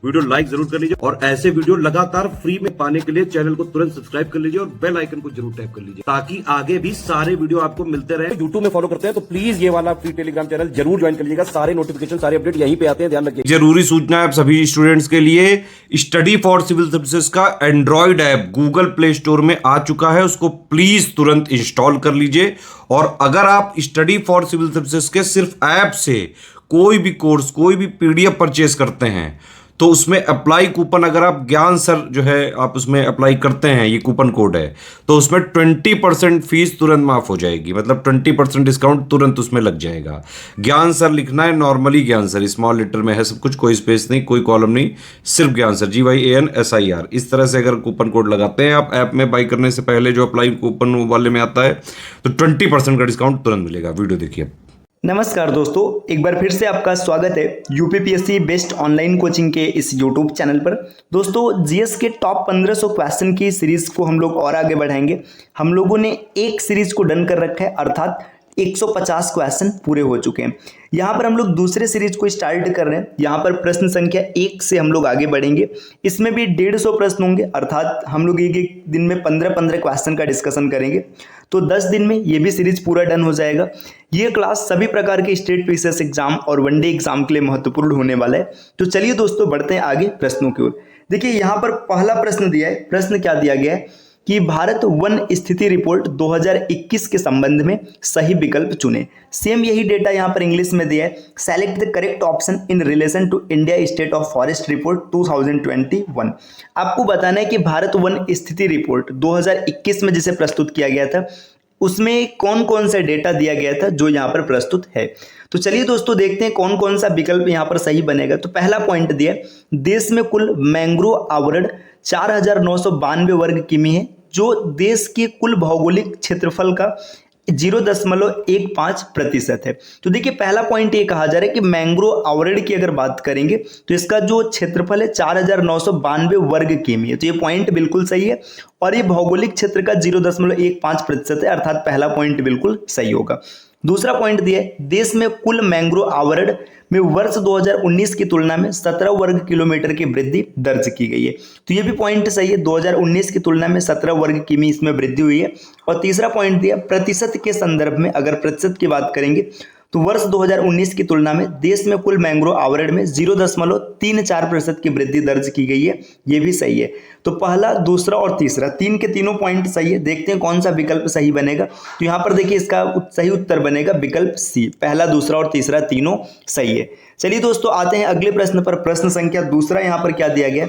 Video like जरूर कर लीजिए और ऐसे वीडियो लगातार फ्री में पाने के लिए चैनल को तुरंत सब्सक्राइब कर लीजिए और बेल आइकन को जरूर टैप कर लीजिए ताकि आगे भी सारे वीडियो आपको मिलते रहे। यूट्यूब में फॉलो करते हैं तो प्लीज ये वाला फ्री टेलीग्राम चैनल जरूर ज्वाइन कर लीजिएगा। सारे नोटिफिकेशन सारे अपडेट यहीं पे आते हैं, ध्यान रखिए। जरूरी सूचना है आप सभी स्टूडेंट्स के लिए, स्टडी फॉर सिविल सर्विसेज का Android app Google play store में आ चुका है, उसको प्लीज तुरंत इंस्टॉल कर लीजिए। और अगर आप स्टडी फॉर सिविल सर्विसेज के सिर्फ ऐप से कोई भी कोर्स कोई भी पीडीएफ परचेस करते हैं तो उसमें अप्लाई कूपन, अगर आप ज्ञान सर जो है आप उसमें अप्लाई करते हैं, ये कूपन कोड है, तो उसमें 20% फीस तुरंत माफ हो जाएगी। मतलब 20% डिस्काउंट तुरंत उसमें लग जाएगा। ज्ञान सर लिखना है, नॉर्मली ज्ञान सर स्मॉल लेटर में है सब कुछ, कोई स्पेस नहीं, कोई कॉलम नहीं, सिर्फ ज्ञान सर GYANSIR। इस तरह से अगर कूपन कोड लगाते हैं आप ऐप में बाई करने से पहले, जो अप्लाई कूपन वाले में आता है, तो 20% का डिस्काउंट तुरंत मिलेगा। वीडियो देखिए। नमस्कार दोस्तों, एक बार फिर से आपका स्वागत है यूपीपीएससी बेस्ट ऑनलाइन कोचिंग के इस यूट्यूब चैनल पर। दोस्तों, जीएस के टॉप 1500 क्वेश्चन की सीरीज को हम लोग और आगे बढ़ाएंगे। हम लोगों ने एक सीरीज को डन कर रखा है, अर्थात 150 क्वेश्चन पूरे हो चुके हैं। यहाँ पर हम लोग दूसरे सीरीज को स्टार्ट कर रहे हैं। यहाँ पर प्रश्न संख्या 1 से हम लोग आगे बढ़ेंगे। इसमें भी 150 प्रश्न होंगे, अर्थात हम लोग एक दिन में 15-15 क्वेश्चन का डिस्कशन करेंगे। तो 10 दिन में ये भी सीरीज पूरा डन हो जाएगा। ये क्लास सभी प्रकार के स्टेट पीसीएस एग्जाम और वनडे एग्जाम के लिए महत्वपूर्ण होने वाला है। तो चलिए दोस्तों, बढ़ते हैं आगे प्रश्नों की ओर। देखिए, यहाँ पर पहला प्रश्न दिया है। प्रश्न क्या दिया गया है कि भारत वन स्थिति रिपोर्ट 2021 के संबंध में सही विकल्प चुने। सेम यही डेटा यहाँ पर इंग्लिश में दिया है। Select the correct option in relation to India state of forest report 2021। आपको बताना है कि भारत वन स्थिति रिपोर्ट 2021 में जिसे प्रस्तुत किया गया था, उसमें कौन कौन सा डेटा दिया गया था जो यहाँ पर प्रस्तुत है। तो चलिए दोस्तों, देखते हैं कौन कौन सा विकल्प यहाँ पर सही बनेगा। तो पहला पॉइंट दिया, देश में कुल मैंग्रोव आवरण 4992 वर्ग किमी है, जो देश के कुल भौगोलिक क्षेत्रफल का 0.15% है। तो देखिए, पहला पॉइंट ये कहा जा रहा है कि मैंग्रोव आवरण की अगर बात करेंगे तो इसका जो क्षेत्रफल है 4992 वर्ग किमी है। तो ये पॉइंट बिल्कुल सही है और ये भौगोलिक क्षेत्र का 0.15% है, अर्थात पहला पॉइंट बिल्कुल सही होगा। दूसरा पॉइंट दिया है, देश में कुल मैंग्रोव आवरण में वर्ष 2019 की तुलना में 17 वर्ग किलोमीटर की वृद्धि दर्ज की गई है। तो ये भी पॉइंट सही है, 2019 की तुलना में 17 वर्ग किमी इसमें वृद्धि हुई है। और तीसरा पॉइंट दिया, प्रतिशत के संदर्भ में अगर प्रतिशत की बात करेंगे तो वर्ष 2019 की तुलना में देश में कुल मैंग्रोव आवरण में 0.34% की वृद्धि दर्ज की गई है। ये भी सही है। तो पहला, दूसरा और तीसरा, तीन के तीनों पॉइंट सही है। देखते हैं कौन सा विकल्प सही बनेगा। तो यहाँ पर देखिए, इसका सही उत्तर बनेगा विकल्प सी। पहला, दूसरा और तीसरा तीनों सही है। चलिए दोस्तों, आते हैं अगले प्रश्न पर। प्रश्न संख्या दूसरा यहाँ पर क्या दिया गया,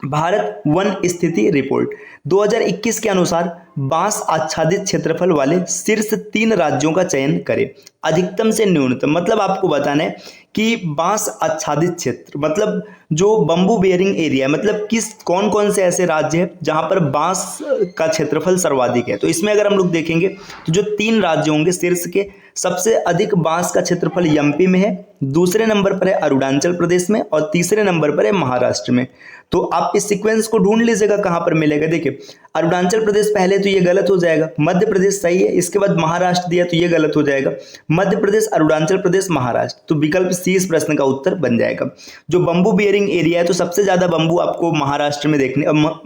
भारत वन स्थिति रिपोर्ट 2021 के अनुसार बांस आच्छादित क्षेत्रफल वाले शीर्ष 3 राज्यों का चयन करें, अधिकतम से न्यूनतम। मतलब आपको बताना है कि बांस आच्छादित क्षेत्र मतलब जो बंबू बेयरिंग एरिया, मतलब कौन कौन से ऐसे राज्य हैं जहां पर बांस का क्षेत्रफल सर्वाधिक है। तो इसमें अगर हम लोग देखेंगे तो जो 3 राज्य होंगे शीर्ष के, सबसे अधिक बांस का क्षेत्रफल एमपी में है, दूसरे नंबर पर है अरुणाचल प्रदेश में और तीसरे नंबर पर है महाराष्ट्र में। तो आप इस सीक्वेंस को ढूंढ लीजिएगा कहां पर मिलेगा। देखिए, अरुणाचल प्रदेश पहले तो ये गलत हो जाएगा, मध्य प्रदेश सही है, इसके बाद महाराष्ट्र दिया तो ये गलत हो जाएगा, मध्य प्रदेश, अरुणाचल प्रदेश, महाराष्ट्र। तो विकल्प सी इस प्रश्न का उत्तर बन जाएगा। जो बंबू बियरिंग एरिया है, तो सबसे ज्यादा बंबू आपको महाराष्ट्र में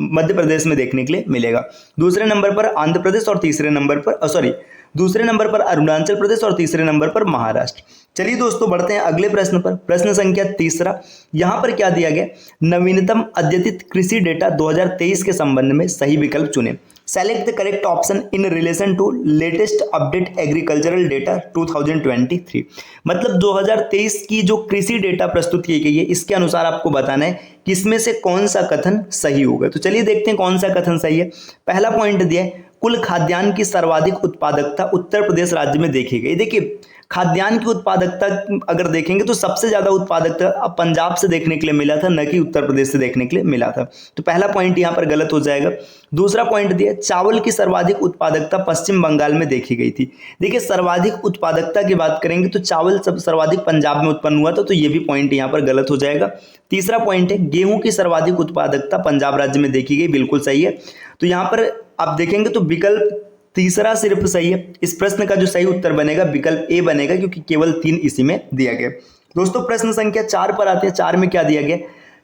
मध्य प्रदेश में देखने के लिए मिलेगा। दूसरे नंबर पर आंध्र प्रदेश और तीसरे नंबर पर दूसरे नंबर पर अरुणाचल प्रदेश और तीसरे नंबर पर महाराष्ट्र। चलिए दोस्तों, बढ़ते हैं अगले प्रश्न पर। प्रश्न संख्या तीसरा, यहां पर क्या दिया गया, नवीनतम अद्यतित कृषि डेटा 2023 के संबंध में सही विकल्प चुने। Select the correct option in relation to latest update agricultural data 2023। मतलब 2023 की जो कृषि डेटा प्रस्तुत की गई है, इसके अनुसार आपको बताना है कि इसमें से कौन सा कथन सही होगा। तो चलिए देखते हैं कौन सा कथन सही है। पहला पॉइंट दिया है, कुल खाद्यान्न की सर्वाधिक उत्पादकता उत्तर प्रदेश राज्य में देखी गई। देखिए, खाद्यान्न की उत्पादकता अगर देखेंगे तो सबसे ज्यादा उत्पादकता पंजाब से देखने के लिए मिला था, न कि उत्तर प्रदेश से देखने के लिए मिला था। तो पहला पॉइंट यहाँ पर गलत हो जाएगा। दूसरा पॉइंट दिया, चावल की सर्वाधिक उत्पादकता पश्चिम बंगाल में देखी गई थी। देखिए, सर्वाधिक उत्पादकता की बात करेंगे तो चावल सर्वाधिक पंजाब में उत्पन्न हुआ था, तो ये भी पॉइंट यहाँ पर गलत हो जाएगा। तीसरा पॉइंट है, गेहूं की सर्वाधिक उत्पादकता पंजाब राज्य में देखी गई, बिल्कुल सही है। तो यहाँ पर आप देखेंगे तो विकल्प तीसरा सिर्फ सही है। इस प्रश्न का जो सही उत्तर बनेगा विकल्प ए बनेगा, क्योंकि केवल 3 इसी में दिया गया। दोस्तों, प्रश्न संख्या 4 पर आते हैं। 4 में क्या दिया गया,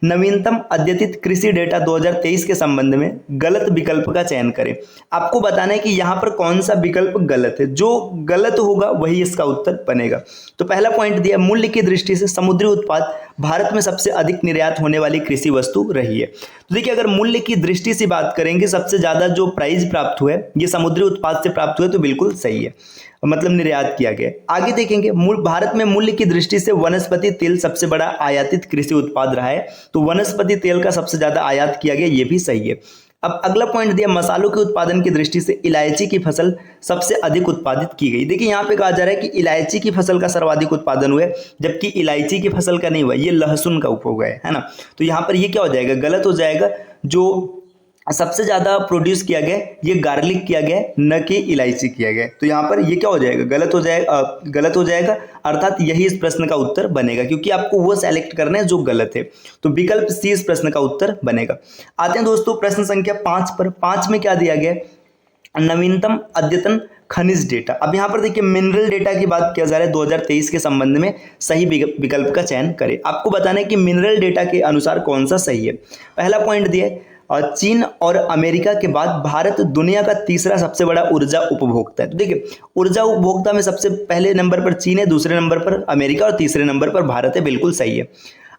नवीनतम अद्यतित कृषि डेटा 2023 के संबंध में गलत विकल्प का चयन करें। आपको बताना है कि यहाँ पर कौन सा विकल्प गलत है, जो गलत होगा वही इसका उत्तर बनेगा। तो पहला पॉइंट दिया, मूल्य की दृष्टि से समुद्री उत्पाद भारत में सबसे अधिक निर्यात होने वाली कृषि वस्तु रही है। तो देखिए, अगर मूल्य की दृष्टि से बात करेंगे, सबसे ज्यादा जो प्राइस प्राप्त हुआ है ये समुद्री उत्पाद से प्राप्त हुआ है, तो बिल्कुल सही है, मतलब निर्यात किया गया। आगे देखेंगे, भारत में मूल्य की दृष्टि से वनस्पति तेल सबसे बड़ा आयातित कृषि उत्पाद रहा है, तो वनस्पति तेल का सबसे ज्यादा आयात किया गया, ये भी सही है। अब अगला पॉइंट दिया, मसालों के उत्पादन की दृष्टि से इलायची की फसल सबसे अधिक उत्पादित की गई। देखिए, यहाँ पे कहा जा रहा है कि इलायची की फसल का सर्वाधिक उत्पादन हुआ है, जबकि इलायची की फसल का नहीं हुआ, ये लहसुन का उपभोग है ना। तो यहाँ पर ये क्या हो जाएगा, गलत हो जाएगा। जो सबसे ज्यादा प्रोड्यूस किया गया ये गार्लिक किया गया, न कि इलायची किया गया। तो यहाँ पर ये क्या हो जाएगा, गलत हो जाएगा, अर्थात यही इस प्रश्न का उत्तर बनेगा, क्योंकि आपको वो सेलेक्ट करना है जो गलत है। तो विकल्प सी इस प्रश्न का उत्तर बनेगा। आते हैं दोस्तों प्रश्न संख्या 5 पर। 5 में क्या दिया गया, नवीनतम अद्यतन खनिज डेटा। अब यहाँ पर देखिए, मिनरल डेटा की बात किया जा रहा है 2023 के संबंध में सही विकल्प का चयन करें। आपको बताना है कि मिनरल डेटा के अनुसार कौन सा सही है। पहला पॉइंट दिया है, चीन और अमेरिका के बाद भारत दुनिया का तीसरा सबसे बड़ा ऊर्जा उपभोक्ता है। तो देखिए, ऊर्जा उपभोक्ता में सबसे पहले नंबर पर चीन है, दूसरे नंबर पर अमेरिका और तीसरे नंबर पर भारत है, बिल्कुल सही है।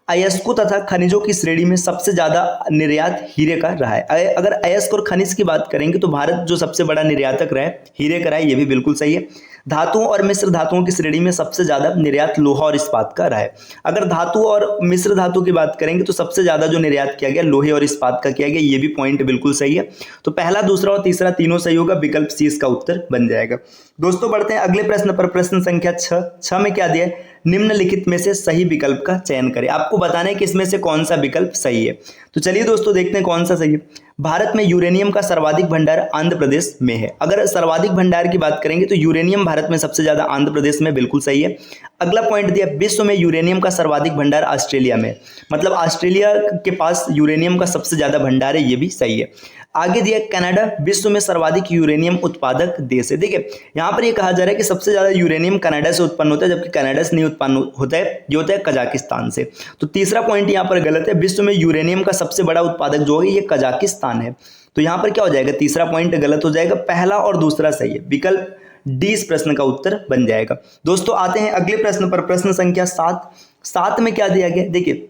अयस्कों तथा खनिजों की श्रेणी में सबसे ज्यादा निर्यात हीरे का रहा है। अगर अयस्क और खनिज की बात करेंगे तो भारत जो सबसे बड़ा निर्यातक रहा है हीरे का रहा है, ये भी बिल्कुल सही है। धातुओं और मिश्र धातुओं की श्रेणी में सबसे ज्यादा निर्यात लोहा और इस्पात का रहा है। अगर धातु और मिश्र धातु की बात करेंगे तो सबसे ज्यादा जो निर्यात किया गया लोहे और इस्पात का किया गया, ये भी पॉइंट बिल्कुल सही है। तो पहला, दूसरा और तीसरा तीनों सही होगा, विकल्प सी इसका उत्तर बन जाएगा। दोस्तों बढ़ते हैं अगले प्रश्न पर। प्रश्न संख्या 6 में क्या दिया है, निम्नलिखित में से सही विकल्प का चयन करें। आपको बताना है कि इसमें से कौन सा विकल्प सही है। तो चलिए दोस्तों देखते हैं कौन सा सही है। भारत में यूरेनियम का सर्वाधिक भंडार आंध्र प्रदेश में है। अगर सर्वाधिक भंडार की बात करेंगे तो यूरेनियम भारत में सबसे ज्यादा आंध्र प्रदेश में, बिल्कुल सही है। अगला पॉइंट दिया, विश्व में यूरेनियम का सर्वाधिक भंडार ऑस्ट्रेलिया में, मतलब ऑस्ट्रेलिया के पास यूरेनियम का सबसे ज्यादा भंडार है, ये भी सही है। आगे दिया, कनाडा विश्व में सर्वाधिक यूरेनियम उत्पादक देश है। देखिए, यहाँ पर ये कहा जा रहा है कि सबसे ज्यादा यूरेनियम कनाडा से उत्पन्न होता है, जबकि कनाडा से नहीं उत्पन्न होता है, ये होता है कजाकिस्तान से। तो तीसरा पॉइंट यहाँ पर गलत है, विश्व में यूरेनियम का सबसे बड़ा उत्पादक जो है ये कजाकिस्तान है। तो यहाँ पर क्या हो जाएगा, तीसरा पॉइंट गलत हो जाएगा, पहला और दूसरा सही है, विकल्प डी इस प्रश्न का उत्तर बन जाएगा। दोस्तों आते हैं अगले प्रश्न पर। प्रश्न संख्या 7 में क्या दिया गया, देखिए,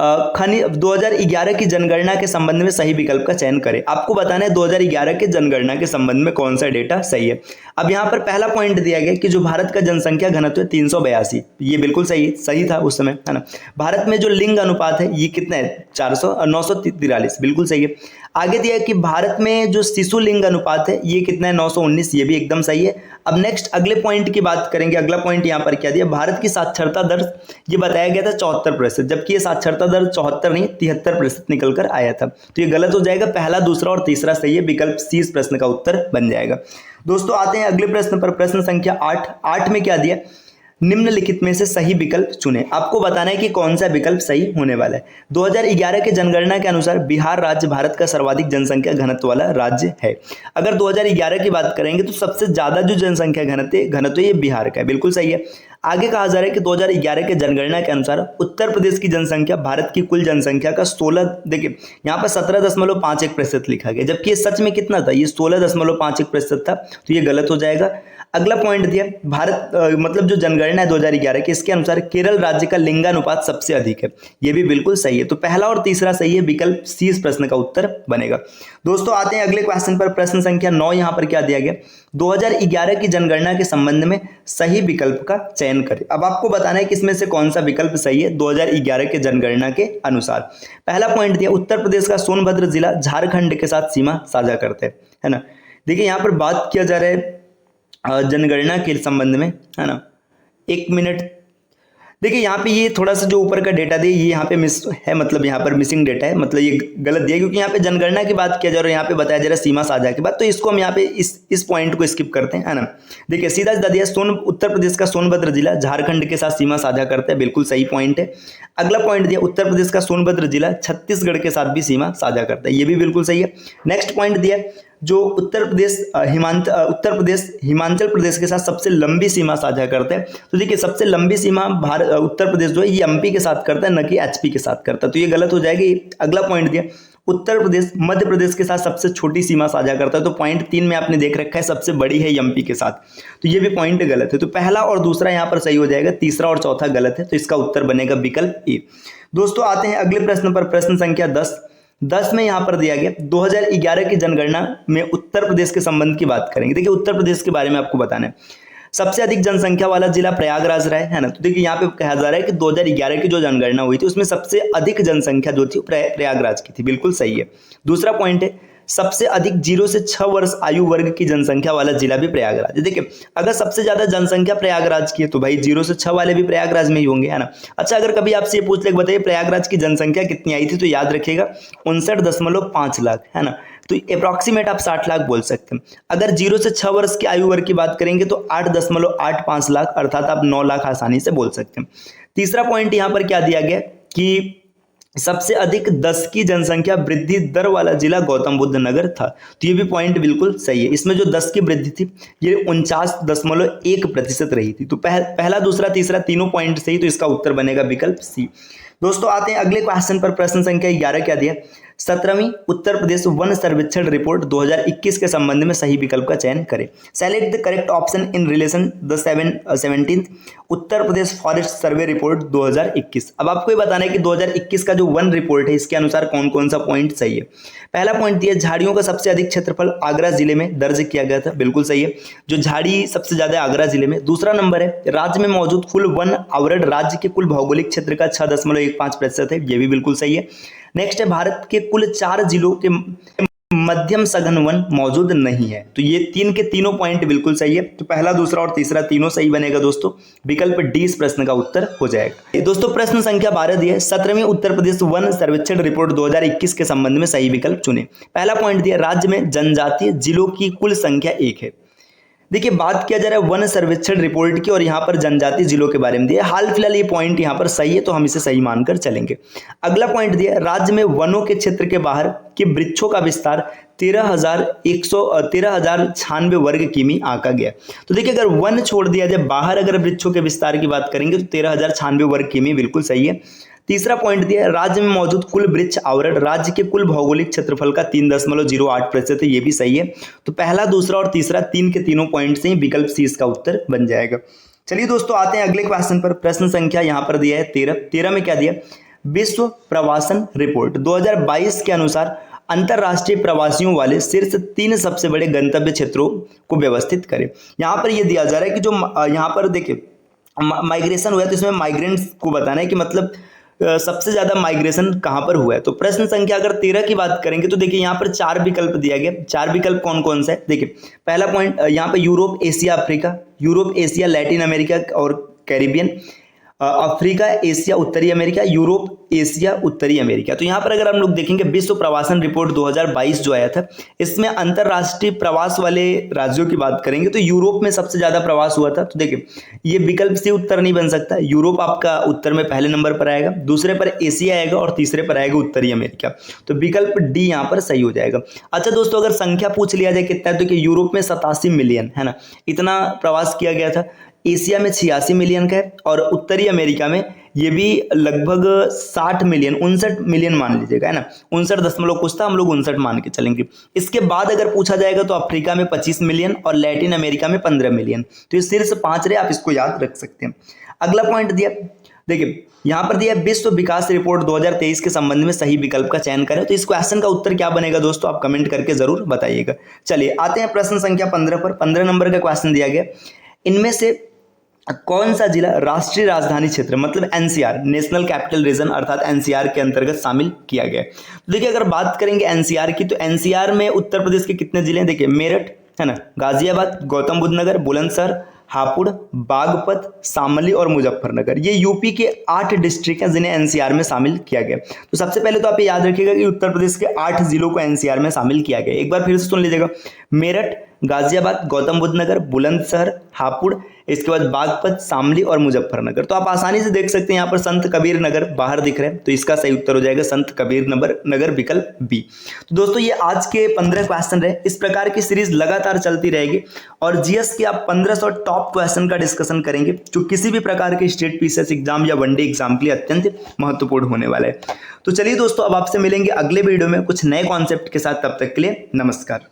2011 की जनगणना के संबंध में सही विकल्प का चयन करें। आपको बताना है 2011 के जनगणना के संबंध में कौन सा डेटा सही है। अब यहाँ पर पहला पॉइंट दिया गया कि जो भारत का जनसंख्या घनत्व है 382, ये बिल्कुल सही था उस समय, है ना। भारत में जो लिंग अनुपात है ये कितना है, 943, बिल्कुल सही है। आगे दिया है कि भारत में जो शिशु लिंग अनुपात है ये कितना है, 919, ये भी एकदम सही है। अब नेक्स्ट अगले पॉइंट की बात करेंगे। अगला पॉइंट यहाँ पर क्या दिया, भारत की साक्षरता दर ये बताया गया था 74%, जबकि ये साक्षरता दर 74 नहीं 73% निकल कर आया था। तो ये गलत हो जाएगा, पहला, दूसरा और तीसरा सही है, विकल्प सी इस प्रश्न का उत्तर बन जाएगा। दोस्तों आते हैं अगले प्रश्न पर। प्रश्न संख्या 8 में क्या दिया, निम्नलिखित में से सही विकल्प चुनें। आपको बताना है कि कौन सा विकल्प सही होने वाला है। 2011 के जनगणना के अनुसार बिहार राज्य भारत का सर्वाधिक जनसंख्या घनत्व वाला राज्य है। अगर 2011 की बात करेंगे तो सबसे ज्यादा जो जनसंख्या घनत्व ये बिहार का है, बिल्कुल सही है। आगे कहा जा रहा है कि 2011 के जनगणना के अनुसार उत्तर प्रदेश की जनसंख्या भारत की कुल जनसंख्या का 16, देखिए यहाँ पर 17.51% लिखा गया, जबकि ये सच में कितना था, ये 16.51% था, तो ये गलत हो जाएगा। अगला पॉइंट दिया, भारत मतलब जो जनगणना है 2011 की, इसके अनुसार केरल राज्य का लिंगानुपात सबसे अधिक है, ये भी बिल्कुल सही है। तो पहला और तीसरा सही है, विकल्प सी इस प्रश्न का उत्तर बनेगा। दोस्तों आते हैं अगले क्वेश्चन पर। प्रश्न संख्या 9 यहाँ पर क्या दिया गया, 2011 की जनगणना के संबंध में सही विकल्प का चयन करें। अब आपको बताना है कि इसमें से कौन सा विकल्प सही है 2011 के जनगणना के अनुसार। पहला पॉइंट दिया, उत्तर प्रदेश का सोनभद्र जिला झारखंड के साथ सीमा साझा करते हैं, है ना। देखिए यहाँ पर बात किया जा रहा है जनगणना के संबंध में, है ना। एक मिनट, देखिए यहाँ पे ये थोड़ा सा जो ऊपर का डेटा दिया ये यहाँ पे मिस है, मतलब यहाँ पर मिसिंग डेटा है, मतलब ये गलत दिया, क्योंकि यहाँ पे जनगणना की बात किया जा रहा है, यहाँ पे बताया जा रहा है सीमा साझा की बात, तो इसको हम यहाँ पे इस पॉइंट को स्किप करते हैं, है ना। देखिए सीधा सीधा दिया, उत्तर प्रदेश का सोनभद्र जिला झारखंड के साथ सीमा साझा करता है, बिल्कुल सही पॉइंट है। अगला पॉइंट दिया, उत्तर प्रदेश का सोनभद्र जिला छत्तीसगढ़ के साथ भी सीमा साझा करता है, ये भी बिल्कुल सही है। नेक्स्ट पॉइंट दिया, जो उत्तर प्रदेश हिमाचल प्रदेश के साथ सबसे लंबी सीमा साझा करता है। तो देखिए सबसे लंबी सीमा उत्तर प्रदेश जो है ये एमपी के साथ करता है, न कि एचपी के साथ करता है, तो ये गलत हो जाएगी। अगला पॉइंट दिया उत्तर प्रदेश मध्य प्रदेश के साथ सबसे छोटी सीमा साझा करता है, तो पॉइंट 3 में आपने देख रखा है सबसे बड़ी है एमपी के साथ, तो ये भी पॉइंट गलत है। तो पहला और दूसरा यहाँ पर सही हो जाएगा, तीसरा और चौथा गलत है, तो इसका उत्तर बनेगा विकल्प ए। दोस्तों आते हैं अगले प्रश्न पर, प्रश्न संख्या 10 में यहाँ पर दिया गया 2011 की जनगणना में उत्तर प्रदेश के संबंध की बात करेंगे। देखिए उत्तर प्रदेश के बारे में आपको बताना है, सबसे अधिक जनसंख्या वाला जिला प्रयागराज रहा है ना। तो देखिए यहाँ पे कहा जा रहा है कि 2011 की जो जनगणना हुई थी उसमें सबसे अधिक जनसंख्या जो थी प्रयागराज की थी, बिल्कुल सही है। दूसरा पॉइंट है सबसे अधिक 0 से 6 वर्ष आयु वर्ग की जनसंख्या वाला जिला भी प्रयागराज है। देखिए अगर सबसे ज्यादा जनसंख्या प्रयागराज की है तो भाई 0 से 6 वाले भी प्रयागराज में ही होंगे, है ना। अच्छा अगर कभी आपसे ये पूछ ले बताइए प्रयागराज की जनसंख्या कितनी आई थी, तो याद रखिएगा 59.5 लाख, है ना। तो अप्रॉक्सीमेट आप 60 लाख बोल सकते हैं। अगर 0 से 6 वर्ष की आयु वर्ग की बात करेंगे तो 8.85 लाख, अर्थात आप 9 लाख आसानी से बोल सकते हैं। तीसरा पॉइंट यहाँ पर क्या दिया गया कि सबसे अधिक 10 की जनसंख्या वृद्धि दर वाला जिला गौतम बुद्ध नगर था, तो ये भी पॉइंट बिल्कुल सही है। इसमें जो 10 की वृद्धि थी ये 49.1% रही थी। तो पहला दूसरा तीसरा तीनों पॉइंट सही, तो इसका उत्तर बनेगा विकल्प सी। दोस्तों आते हैं अगले क्वेश्चन पर, प्रश्न संख्या 11 क्या दिया 17वीं उत्तर प्रदेश वन सर्वेक्षण रिपोर्ट 2021 के संबंध में सही विकल्प का चयन करें। Select the correct option in relation the 17th Uttar Pradesh forest survey report 2021। अब आपको ये बताना है कि 2021 का जो वन रिपोर्ट है इसके अनुसार कौन कौन सा पॉइंट सही है। पहला पॉइंट दिया झाड़ियों का सबसे अधिक क्षेत्रफल आगरा जिले में दर्ज किया गया था, बिल्कुल सही है, जो झाड़ी सबसे ज्यादा आगरा जिले में। दूसरा नंबर है राज्य में मौजूद कुल वन आवरण राज्य के कुल भौगोलिक क्षेत्र का 6.15% है, ये भी बिल्कुल सही है। नेक्स्ट है भारत के कुल 4 जिलों के मध्यम सघन वन मौजूद नहीं है, तो ये 3 के तीनों पॉइंट बिल्कुल सही है। तो पहला दूसरा और तीसरा तीनों सही बनेगा दोस्तों, विकल्प डी इस प्रश्न का उत्तर हो जाएगा। दोस्तों प्रश्न संख्या 12 दिया 17वीं उत्तर प्रदेश वन सर्वेक्षण रिपोर्ट 2021 के संबंध में सही विकल्प चुने। पहला पॉइंट दिया राज्य में जनजातीय जिलों की कुल संख्या 1 है। देखिए बात किया जा रहा है वन सर्वेक्षण रिपोर्ट की और यहाँ पर जनजातीय जिलों के बारे में दिया, हाल फिलहाल ये पॉइंट यहाँ पर सही है, तो हम इसे सही मानकर चलेंगे। अगला पॉइंट दिया राज्य में वनों के क्षेत्र के बाहर के वृक्षों का विस्तार 13,096 वर्ग किमी आंका गया। तो देखिए अगर वन छोड़ दिया जाए, बाहर अगर वृक्षों के विस्तार की बात करेंगे तो 13,096 वर्ग किमी बिल्कुल सही है। तीसरा पॉइंट दिया राज्य में मौजूद कुल वृक्ष आवरण राज्य के कुल भौगोलिक क्षेत्रफल का 3.08% है, ये भी सही है। तो पहला दूसरा और तीसरा 3 के तीनों पॉइंट से ही विकल्प सी इसका उत्तर बन जाएगा। चलिए दोस्तों आते हैं अगले क्वेश्चन पर, प्रश्न संख्या यहाँ पर दिया है 13 में क्या दिया विश्व प्रवासन रिपोर्ट 2022 के अनुसार अंतरराष्ट्रीय प्रवासियों वाले शीर्ष 3 सबसे बड़े गंतव्य क्षेत्रों को व्यवस्थित करें। यहाँ पर यह दिया जा रहा है कि जो यहाँ पर देखिए माइग्रेशन हुआ है तो इसमें माइग्रेंट्स को बताना है कि मतलब सबसे ज्यादा माइग्रेशन कहां पर हुआ है। तो प्रश्न संख्या अगर 13 की बात करेंगे तो देखिए यहाँ पर 4 विकल्प दिया गया। 4 विकल्प कौन कौन सा है, देखिए पहला पॉइंट यहाँ पे Europe Asia Africa, Europe Asia Latin America और कैरिबियन, अफ्रीका एशिया उत्तरी अमेरिका, यूरोप एशिया उत्तरी अमेरिका। तो यहाँ पर अगर हम लोग देखेंगे विश्व प्रवासन रिपोर्ट 2022 जो आया था इसमें अंतरराष्ट्रीय प्रवास वाले राज्यों की बात करेंगे तो यूरोप में सबसे ज्यादा प्रवास हुआ था। तो देखिए ये विकल्प से उत्तर नहीं बन सकता, यूरोप आपका उत्तर में पहले नंबर पर आएगा, दूसरे पर एशिया आएगा और तीसरे पर आएगा उत्तरी अमेरिका। तो विकल्प डी यहाँ पर सही हो जाएगा। अच्छा दोस्तों अगर संख्या पूछ लिया जाए कितना है तो कि यूरोप में 87 मिलियन है ना, इतना प्रवास किया गया था। एशिया में 86 मिलियन का है और उत्तरी अमेरिका में ये भी लगभग 60 मिलियन 59 मिलियन मान लीजिएगा, है ना, 59 दशमलव कुछ था, हम लोग 59 मान के चलेंगे। इसके बाद अगर पूछा जाएगा तो अफ्रीका में 25 मिलियन और लैटिन अमेरिका में 15 मिलियन। तो ये शीर्ष 5 रहे, आप इसको याद रख सकते हैं। अगला पॉइंट दिया देखिए यहाँ पर दिया विश्व विकास रिपोर्ट 2023 के संबंध में सही विकल्प का चयन करें। तो इस क्वेश्चन का उत्तर क्या बनेगा दोस्तों, आप कमेंट करके जरूर बताइएगा। चलिए आते हैं प्रश्न संख्या 15 पर। 15 नंबर का क्वेश्चन दिया गया इनमें से कौन सा जिला राष्ट्रीय राजधानी क्षेत्र मतलब एनसीआर नेशनल कैपिटल रीजन अर्थात एनसीआर के अंतर्गत शामिल किया गया। तो देखिए अगर बात करेंगे एनसीआर की तो एनसीआर में उत्तर प्रदेश के कितने जिले हैं, देखिए मेरठ है ना, गाजियाबाद, गौतम बुद्ध नगर, बुलंदशहर, हापुड़, बागपत, शामली और मुजफ्फरनगर, ये यूपी के 8 डिस्ट्रिक्ट हैं जिन्हें एनसीआर में शामिल किया गया। तो सबसे पहले तो आप ये याद रखिएगा कि उत्तर प्रदेश के 8 जिलों को एनसीआर में शामिल किया गया। एक बार फिर से सुन लीजिएगा, मेरठ, गाजियाबाद, गौतम बुद्ध नगर, बुलंदशहर, हापुड़, इसके बाद बागपत, शामली और मुजफ्फरनगर। तो आप आसानी से देख सकते हैं यहाँ पर संत कबीर नगर बाहर दिख रहे हैं, तो इसका सही उत्तर हो जाएगा संत कबीर नगर विकल्प बी। तो दोस्तों ये आज के 15 क्वेश्चन रहे। इस प्रकार की सीरीज लगातार चलती रहेगी और जीएस के आप 1500 टॉप क्वेश्चन का डिस्कशन करेंगे जो किसी भी प्रकार के स्टेट पीसीएस एग्जाम या वनडे एग्जाम के लिए अत्यंत महत्वपूर्ण होने वाला है। तो चलिए दोस्तों अब आपसे मिलेंगे अगले वीडियो में कुछ नए कॉन्सेप्ट के साथ। तब तक के लिए नमस्कार।